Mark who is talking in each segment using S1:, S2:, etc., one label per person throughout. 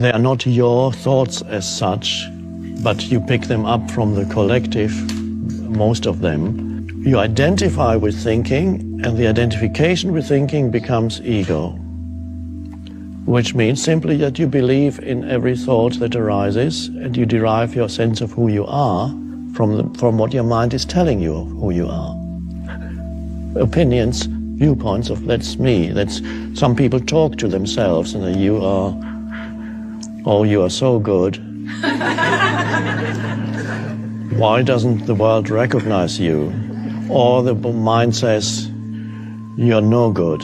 S1: They are not your thoughts as such, but you pick them up from the collective, most of them. You identify with thinking, and the identification with thinking becomes ego, which means simply that you believe in every thought that arises, and you derive your sense of who you are from what your mind is telling you of who you are. Opinions, viewpoints of that's me. That's some people talk to themselves, and you are, oh, you are so good. Why doesn't the world recognize you? Or the mind says, you're no good.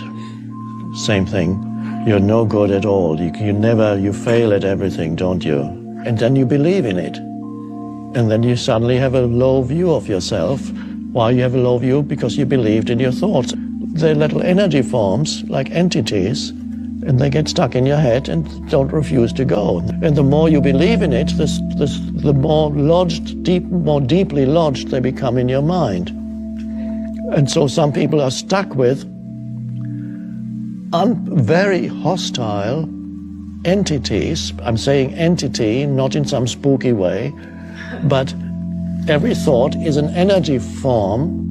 S1: Same thing. You're no good at all. You fail at everything, don't you? And then you believe in it. And then you suddenly have a low view of yourself. Why you have a low view? Because you believed in your thoughts. They're little energy forms, like entities, and they get stuck in your head and don't refuse to go. And the more you believe in it, the more lodged, more deeply lodged they become in your mind. And so some people are stuck with very hostile entities. I'm saying entity, not in some spooky way, but every thought is an energy form,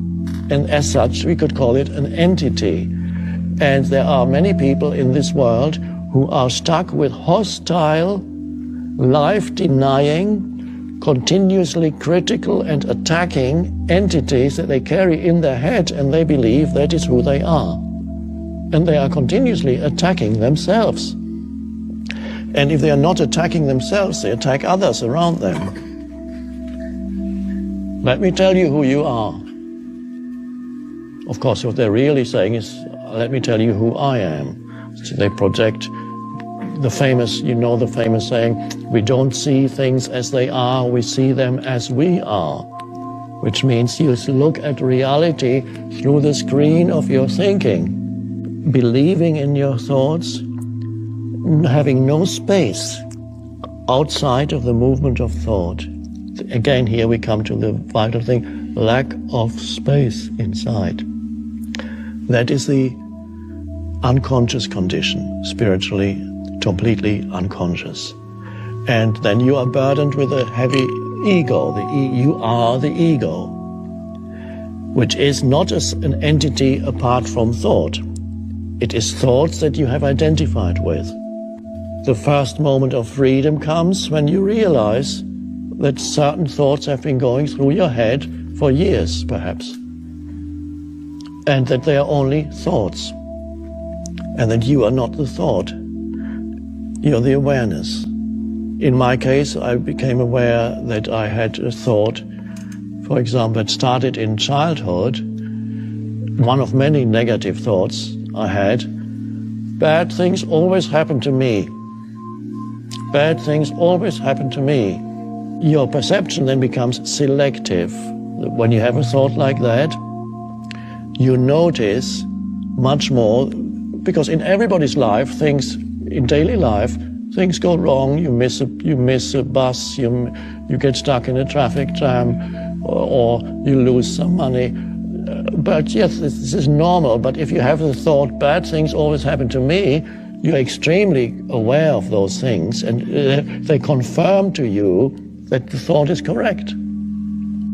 S1: and as such we could call it an entity. And there are many people in this world who are stuck with hostile, life-denying, continuously critical and attacking entities that they carry in their head, and they believe that is who they are. And they are continuously attacking themselves. And if they are not attacking themselves, they attack others around them. Let me tell you who you are. Of course, what they're really saying is, let me tell you who I am. So they project the famous, the famous saying, we don't see things as they are, we see them as we are. Which means you look at reality through the screen of your thinking, believing in your thoughts, having no space outside of the movement of thought. Again, here we come to the vital thing, lack of space inside. That is the unconscious condition, spiritually, completely unconscious. And then you are burdened with a heavy ego. You are the ego, which is not as an entity apart from thought. It is thoughts that you have identified with. The first moment of freedom comes when you realize that certain thoughts have been going through your head for years, perhaps, and that they are only thoughts, and that you are not the thought. You're the awareness. In my case, I became aware that I had a thought, for example, that started in childhood. One of many negative thoughts I had, bad things always happen to me. Bad things always happen to me. Your perception then becomes selective. When you have a thought like that, you notice much more, because in everybody's life, in daily life, things go wrong. You miss a bus, you get stuck in a traffic jam, or you lose some money. But yes, this is normal. But if you have the thought, bad things always happen to me, you're extremely aware of those things, and they confirm to you that the thought is correct.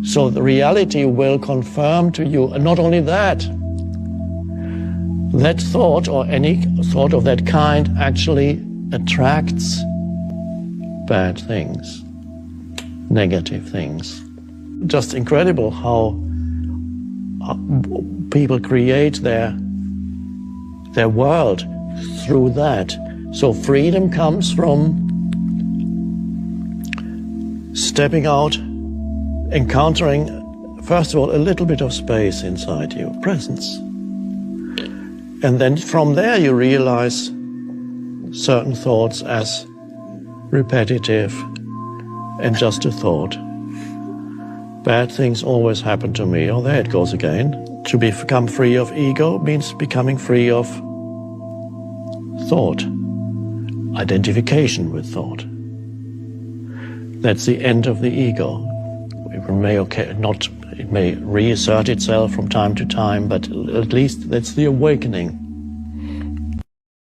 S1: So the reality will confirm to you, and not only that, that thought or any thought of that kind actually attracts bad things, negative things. Just incredible how people create their world through that. So freedom comes from stepping out, encountering, first of all, a little bit of space inside you, presence. And then from there you realize certain thoughts as repetitive and just a thought. Bad things always happen to me. Oh, there it goes again. To become free of ego means becoming free of thought, identification with thought. That's the end of the ego. It may reassert itself from time to time, but at least that's the awakening.